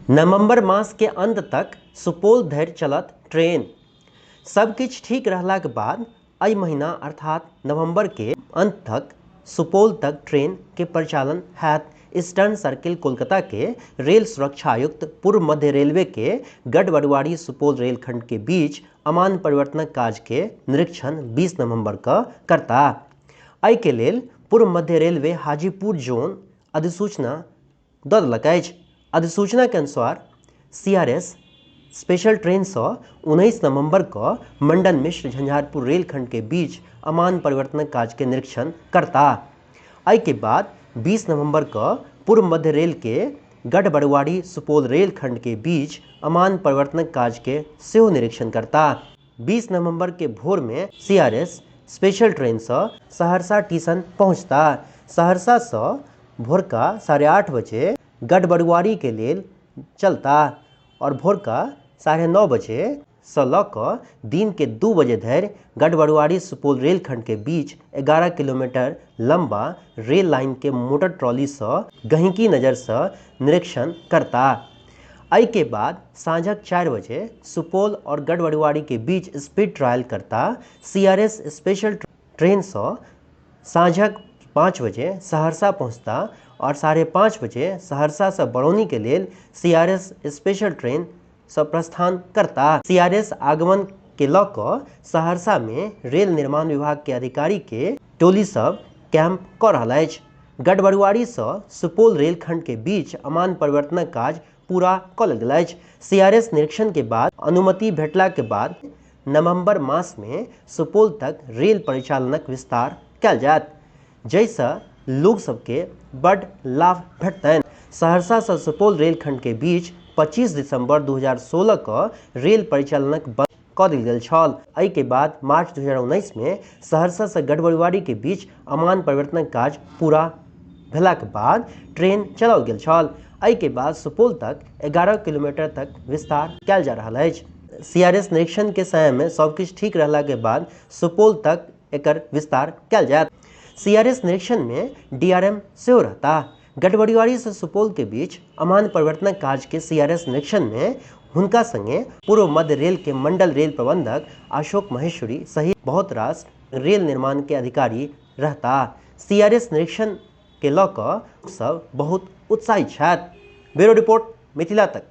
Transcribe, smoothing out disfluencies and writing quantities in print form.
नवंबर मास के अंत तक सुपौल धरि चलत ट्रेन। सब किछु ठीक रहलाक बाद एहि महीना अर्थात नवंबर के अंत तक सुपौल तक ट्रेन के परिचालन हैत। ईस्टर्न सर्किल कोलकाता के रेल सुरक्षा आयुक्त पूर्व मध्य रेलवे के गढ़बरुआरी सुपौल रेलखंड के बीच अमान परिवर्तनक काज के निरीक्षण 20 नवंबर के करता। एहि के लेल पूर्व मध्य रेलवे हाजीपुर जोन अधिसूचना दऽ देलक अछि। अधिसूचना के अनुसार CRS स्पेशल ट्रेन से 19 नवंबर को मंडन मिश्र झंझारपुर रेलखंड के बीच अमान परिवर्तनक काज के निरीक्षण करता। एहि के बाद 20 नवंबर को पूर्व मध्य रेल के गढ़बरुआरी सुपौल रेलखंड के बीच अमान परिवर्तनक काज के सेहो निरीक्षण करता। 20 नवंबर के भोर में CRS स्पेशल ट्रेन से सहरसा स्टेशन पहुंचता। सहरसा से भोर का 8:30 बजे गढ़बरुआरी के लेल चलता और भोर का 9:30 बजे से लऽ कऽ दिन के 2 बजे धरि गढ़बरुआरी सुपौल रेलखंड के बीच 11 किलोमीटर लंबा रेल लाइन के मोटर ट्रॉली से गहिंकी नजर से निरीक्षण करता। एहि के बाद साँझक 4 बजे सुपौल और गढ़बरुआरी के बीच स्पीड ट्रायल करता। CRS स्पेशल ट्रेन से साँझक 5 बजे सहरसा पहुंचता और 5:30 बजे सहरसा से बरौनी के लेल CRS स्पेशल ट्रेन से प्रस्थान करता। CRS आगमन के लऽ कऽ सहरसा में रेल निर्माण विभाग के अधिकारी के टोली सब कैंप कऽ रहल अछि। गढ़बरुआरी से सुपौल रेलखंड के बीच अमान परिवर्तनक काज पूरा कऽ लेल गेल अछि। CRS निरीक्षण के बाद अनुमति भेटला के बाद नवंबर मास में सुपौल तक रेल परिचालनक विस्तार कयल जायत, जैसे लोग सबके बड़ लाभ भेटतनि। सहरसा से सुपौल रेलखंड के बीच 25 दिसंबर 2016 के रेल परिचालनक बंद कऽ देल गेल छल। एहि के बाद मार्च 2019 में सहरसा से गढ़बरुआरी के बीच अमान परिवर्तनक काज पूरा भेलाक बाद ट्रेन चलाओल गेल छल। एहि के बाद सुपौल तक 11 किलोमीटर तक विस्तार कयल जा रहल अछि। CRS निरीक्षण के समय में सब किछु ठीक रहला के बाद सुपौल तक एकर विस्तार कयल जायत। CRS निरीक्षण में DRM सेहो रहता। गढ़बरुआरी से सुपौल के बीच अमान परिवर्तनक काज के CRS निरीक्षण में हुनका संगे पूर्व मध्य रेल के मंडल रेल प्रबंधक अशोक महेश्वरी सहित बहुत रास रेल निर्माण के अधिकारी रहता। CRS निरीक्षण के लऽ कऽ सब बहुत उत्साहित छथि। ब्यूरो रिपोर्ट, मिथिला तक।